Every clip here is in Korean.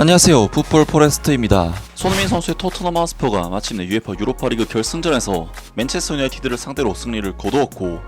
안녕하세요, 풋볼 포레스트입니다. 손흥민 선수의 토트넘 하스퍼가 마침내 UEFA 유로파리그 결승전에서 맨체스터 유나이티드를 상대로 승리를 거두었고,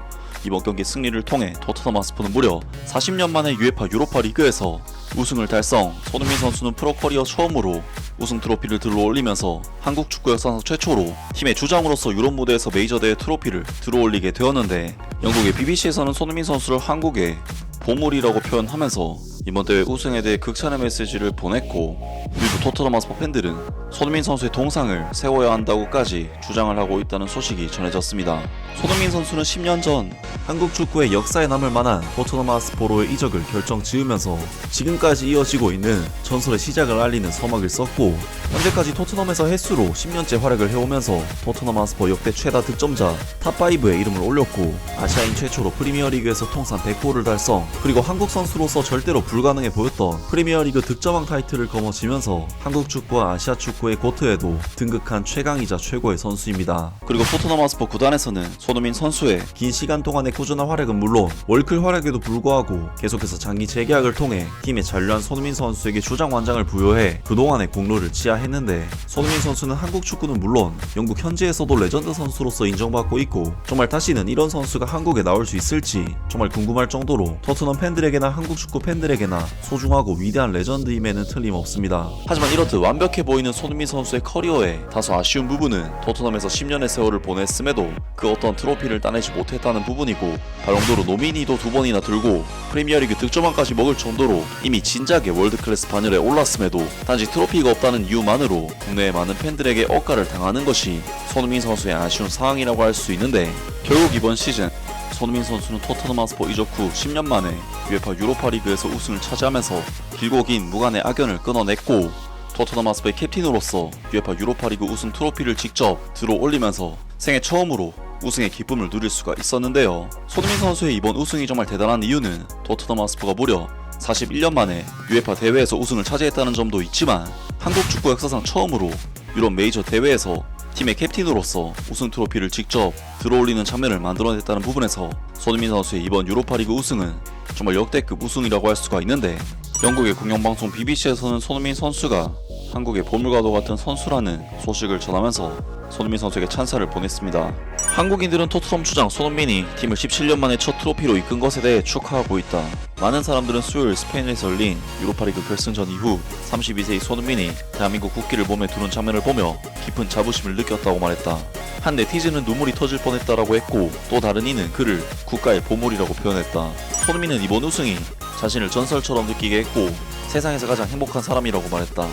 이번 경기 승리를 통해 토트넘 하스퍼는 무려 40년 만에 UEFA 유로파리그에서 우승을 달성. 손흥민 선수는 프로 커리어 처음으로 우승 트로피를 들어올리면서 한국 축구 역사상 최초로 팀의 주장으로서 유럽 무대에서 메이저 대회 트로피를 들어올리게 되었는데, 영국의 BBC에서는 손흥민 선수를 한국의 보물이라고 표현하면서 이번 대회 우승에 대해 극찬의 메시지를 보냈고, 일부 토트넘 하스퍼 팬들은 손흥민 선수의 동상을 세워야 한다고까지 주장을 하고 있다는 소식이 전해졌습니다. 손흥민 선수는 10년 전 한국 축구의 역사에 남을 만한 토트넘 하스퍼로의 이적을 결정 지으면서 지금까지 이어지고 있는 전설의 시작을 알리는 서막을 썼고, 현재까지 토트넘에서 햇수로 10년째 활약을 해오면서 토트넘 하스퍼 역대 최다 득점자 탑5에 이름을 올렸고, 아시아인 최초로 프리미어리그에서 통산 100골을 달성, 그리고 한국 선수로서 절대로 불가능해 보였던 프리미어리그 득점왕 타이틀을 거머쥐면서 한국 축구와 아시아 축구의 고트에도 등극한 최강이자 최고의 선수입니다. 그리고 토트넘 하스퍼 구단에서는 손흥민 선수의 긴 시간 동안의 꾸준한 활약은 물론 월클 활약에도 불구하고 계속해서 장기 재계약을 통해 팀에 잔류한 손흥민 선수에게 주장 완장을 부여해 그동안의 공로를 치하했는데, 손흥민 선수는 한국 축구는 물론 영국 현지에서도 레전드 선수로서 인정받고 있고, 정말 다시는 이런 선수가 한국에 나올 수 있을지 정말 궁금할 정도로 토트넘 팬들에게나 한국 축구 팬들에게나 소중하고 위대한 레전드임에는 틀림없습니다. 하지만 이렇듯 완벽해 보이는 손흥민 선수의 커리어에 다소 아쉬운 부분은 토트넘에서 10년의 세월을 보냈음에도 그 어떤 트로피를 따내지 못했다는 부분이고, 발롱도르 노미니도 2번이나 들고 프리미어리그 득점왕까지 먹을 정도로 이미 진작에 월드클래스 반열에 올랐음에도 단지 트로피가 없다는 이유만으로 국내의 많은 팬들에게 억가를 당하는 것이 손흥민 선수의 아쉬운 상황이라고 할 수 있는데, 결국 이번 시즌 손흥민 선수는 토트넘 하스퍼 이적 후 10년 만에 UEFA 유로파리그에서 우승을 차지하면서 길고 긴 무관의 악연을 끊어냈고, 토트넘 하스퍼의 캡틴으로서 UEFA 유로파리그 우승 트로피를 직접 들어올리면서 생애 처음으로 우승의 기쁨을 누릴 수가 있었는데요. 손흥민 선수의 이번 우승이 정말 대단한 이유는 토트넘 하스퍼가 무려 41년 만에 UEFA 대회에서 우승을 차지했다는 점도 있지만, 한국 축구 역사상 처음으로 유럽 메이저 대회에서 팀의 캡틴으로서 우승 트로피를 직접 들어올리는 장면을 만들어냈다는 부분에서 손흥민 선수의 이번 유로파리그 우승은 정말 역대급 우승이라고 할 수가 있는데, 영국의 공영방송 BBC에서는 손흥민 선수가 한국의 보물과도 같은 선수라는 소식을 전하면서 손흥민 선수에게 찬사를 보냈습니다. 한국인들은 토트넘 주장 손흥민이 팀을 17년 만에 첫 트로피로 이끈 것에 대해 축하하고 있다. 많은 사람들은 수요일 스페인에서 열린 유로파리그 결승전 이후 32세의 손흥민이 대한민국 국기를 몸에 두른 장면을 보며 깊은 자부심을 느꼈다고 말했다. 한 네티즌은 눈물이 터질 뻔했다라고 했고, 또 다른 이는 그를 국가의 보물이라고 표현했다. 손흥민은 이번 우승이 자신을 전설처럼 느끼게 했고 세상에서 가장 행복한 사람이라고 말했다.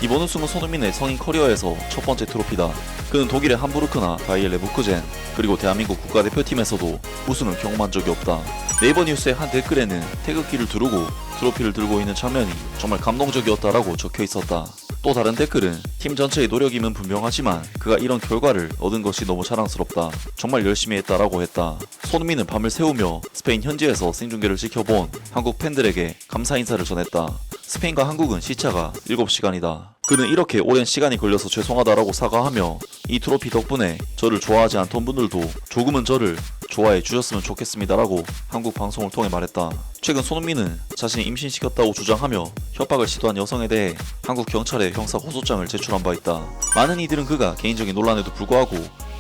이번 우승은 손흥민의 성인 커리어에서 첫 번째 트로피다. 그는 독일의 함부르크나 바이엘 레버쿠젠 그리고 대한민국 국가대표팀에서도 우승을 경험한 적이 없다. 네이버 뉴스의 한 댓글에는 태극기를 두르고 트로피를 들고 있는 장면이 정말 감동적이었다라고 적혀 있었다. 또 다른 댓글은 팀 전체의 노력임은 분명하지만 그가 이런 결과를 얻은 것이 너무 자랑스럽다. 정말 열심히 했다라고 했다. 손흥민은 밤을 새우며 스페인 현지에서 생중계를 지켜본 한국 팬들에게 감사 인사를 전했다. 스페인과 한국은 시차가 7시간이다. 그는 이렇게 오랜 시간이 걸려서 죄송하다라고 사과하며, 이 트로피 덕분에 저를 좋아하지 않던 분들도 조금은 저를 좋아해 주셨으면 좋겠습니다라고 한국 방송을 통해 말했다. 최근 손흥민은 자신이 임신시켰다고 주장하며 협박을 시도한 여성에 대해 한국 경찰에 형사 고소장을 제출한 바 있다. 많은 이들은 그가 개인적인 논란에도 불구하고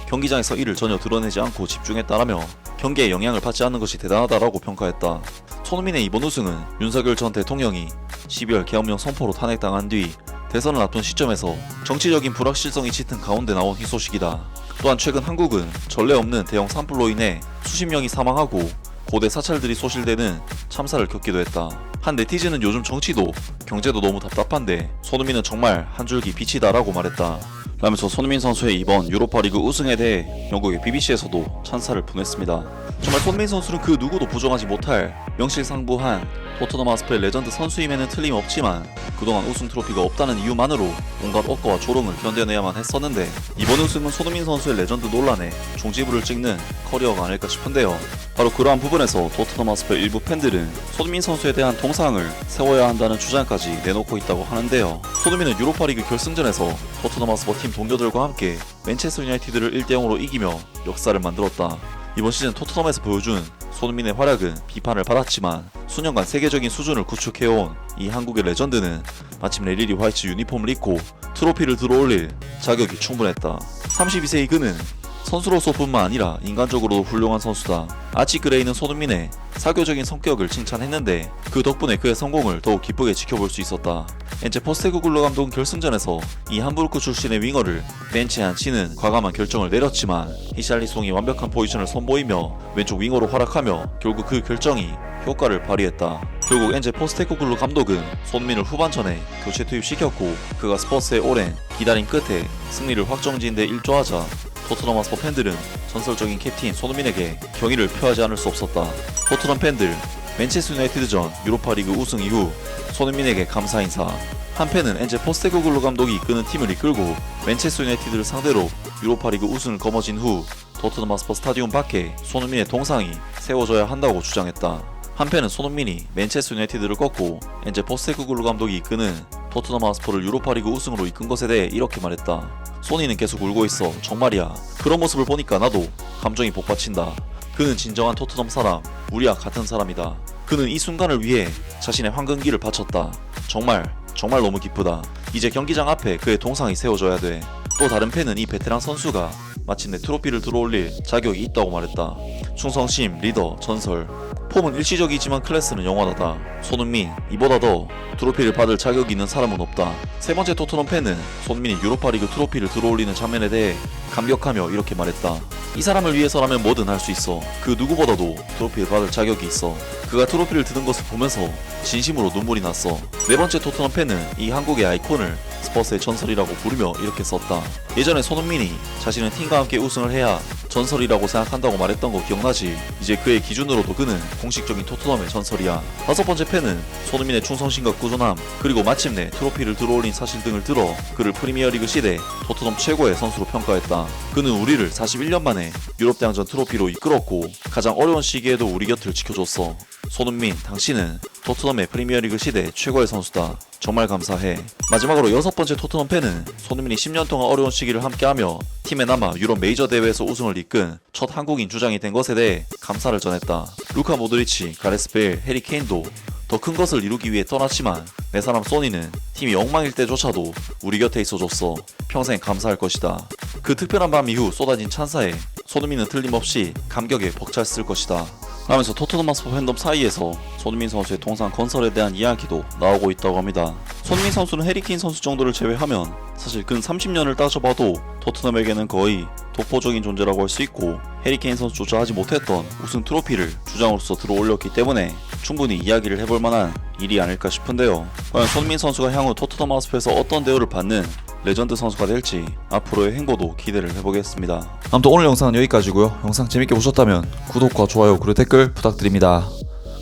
경기장에서 이를 전혀 드러내지 않고 집중했다라며 경기에 영향을 받지 않는 것이 대단하다라고 평가했다. 손흥민의 이번 우승은 윤석열 전 대통령이 12월 계엄령 선포로 탄핵당한 뒤 대선을 앞둔 시점에서 정치적인 불확실성이 짙은 가운데 나온 희소식이다. 또한 최근 한국은 전례 없는 대형 산불로 인해 수십 명이 사망하고 고대 사찰들이 소실되는 참사를 겪기도 했다. 한 네티즌은 요즘 정치도 경제도 너무 답답한데 손흥민은 정말 한 줄기 빛이다라고 말했다. 라면서 손흥민 선수의 이번 유로파리그 우승에 대해 영국의 BBC에서도 찬사를 보냈습니다. 정말 손흥민 선수는 그 누구도 부정하지 못할 명실상부한 토트넘 하스퍼의 레전드 선수임에는 틀림없지만, 그동안 우승 트로피가 없다는 이유만으로 온갖 억가와 조롱을 견뎌내야만 했었는데, 이번 우승은 손흥민 선수의 레전드 논란에 종지부를 찍는 커리어가 아닐까 싶은데요. 바로 그러한 부분에서 토트넘 하스퍼 일부 팬들은 손흥민 선수에 대한 동상을 세워야 한다는 주장까지 내놓고 있다고 하는데요. 손흥민은 유로파리그 결승전에서 토트넘 하스퍼 팀 동료들과 함께 맨체스터 유나이티드를 1대0으로 이기며 역사를 만들었다. 이번 시즌 토트넘에서 보여준 손흥민의 활약은 비판을 받았지만 수년간 세계적인 수준을 구축해온 이 한국의 레전드는 마침내 리리 화이트 유니폼을 입고 트로피를 들어올릴 자격이 충분했다. 32세의 그는 선수로서뿐만 아니라 인간적으로도 훌륭한 선수다. 아치 그레이는 손흥민의 사교적인 성격을 칭찬했는데 그 덕분에 그의 성공을 더욱 기쁘게 지켜볼 수 있었다. 엔체 포스테코글루 감독은 결승전에서 이 함부르크 출신의 윙어를 벤치에 앉히는 과감한 결정을 내렸지만 히샬리송이 완벽한 포지션을 선보이며 왼쪽 윙어로 활약하며 결국 그 결정이 효과를 발휘했다. 결국 엔체 포스테코글루 감독은 손흥민을 후반전에 교체 투입시켰고 그가 스퍼스의 오랜 기다림 끝에 승리를 확정지은 데 일조하자 토트넘 하스퍼 팬들은 전설적인 캡틴 손흥민에게 경의를 표하지 않을 수 없었다. 토트넘 팬들, 맨체스터 유나이티드전 유로파리그 우승 이후 손흥민에게 감사 인사. 한팬은 엔제 포스테코글루 감독이 이끄는 팀을 이끌고 맨체스터 유나이티드를 상대로 유로파리그 우승을 거머쥔 후 토트넘 하스퍼 스타디움 밖에 손흥민의 동상이 세워져야 한다고 주장했다. 한편은 손흥민이 맨체스터 유나이티드를 꺾고 엔제 포스테코글루 감독이 이끄는 토트넘 하스퍼를 유로파리그 우승으로 이끈 것에 대해 이렇게 말했다. 소니는 계속 울고 있어. 정말이야. 그런 모습을 보니까 나도 감정이 복받친다. 그는 진정한 토트넘 사람, 우리와 같은 사람이다. 그는 이 순간을 위해 자신의 황금기를 바쳤다. 정말 너무 기쁘다. 이제 경기장 앞에 그의 동상이 세워져야 돼. 또 다른 팬은 이 베테랑 선수가 마침내 트로피를 들어올릴 자격이 있다고 말했다. 충성심, 리더, 전설. 폼은 일시적이지만 클래스는 영원하다. 손흥민, 이보다 더 트로피를 받을 자격이 있는 사람은 없다. 세 번째 토트넘 팬은 손흥민이 유로파리그 트로피를 들어올리는 장면에 대해 감격하며 이렇게 말했다. 이 사람을 위해서라면 뭐든 할 수 있어. 그 누구보다도 트로피를 받을 자격이 있어. 그가 트로피를 드는 것을 보면서 진심으로 눈물이 났어. 네 번째 토트넘 팬은 이 한국의 아이콘을 스퍼스의 전설이라고 부르며 이렇게 썼다. 예전에 손흥민이 자신은 팀과 함께 우승을 해야 전설이라고 생각한다고 말했던 거 기억나지? 이제 그의 기준으로도 그는 공식적인 토트넘의 전설이야. 다섯 번째 팬은 손흥민의 충성심과 꾸준함 그리고 마침내 트로피를 들어올린 사실 등을 들어 그를 프리미어리그 시대 토트넘 최고의 선수로 평가했다. 그는 우리를 41년 만에 유럽 대항전 트로피로 이끌었고 가장 어려운 시기에도 우리 곁을 지켜줬어. 손흥민, 당신은 토트넘의 프리미어리그 시대 최고의 선수다. 정말 감사해. 마지막으로 여섯 번째 토트넘 팬은 손흥민이 10년 동안 어려운 시기를 함께하며 팀에 남아 유럽 메이저 대회에서 우승을 이끈 첫 한국인 주장이 된 것에 대해 감사를 전했다. 루카 모드리치, 가레스 베일, 해리 케인도 더 큰 것을 이루기 위해 떠났지만 내 사람 소니는 팀이 엉망일 때조차도 우리 곁에 있어줬어. 평생 감사할 것이다. 그 특별한 밤 이후 쏟아진 찬사에 손흥민은 틀림없이 감격에 벅찼을 것이다. 하면서 토트넘 하스퍼 팬덤 사이에서 손흥민 선수의 동상 건설에 대한 이야기도 나오고 있다고 합니다. 손흥민 선수는 해리케인 선수 정도를 제외하면 사실 근 30년을 따져봐도 토트넘에게는 거의 독보적인 존재라고 할 수 있고 해리케인 선수조차 하지 못했던 우승 트로피를 주장으로서 들어올렸기 때문에 충분히 이야기를 해볼 만한 일이 아닐까 싶은데요. 과연 손흥민 선수가 향후 토트넘 하스퍼에서 어떤 대우를 받는 레전드 선수가 될지 앞으로의 행보도 기대를 해보겠습니다. 아무튼 오늘 영상은 여기까지고요. 영상 재밌게 보셨다면 구독과 좋아요 그리고 댓글 부탁드립니다.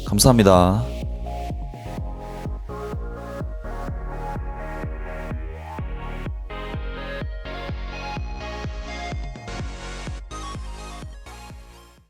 감사합니다.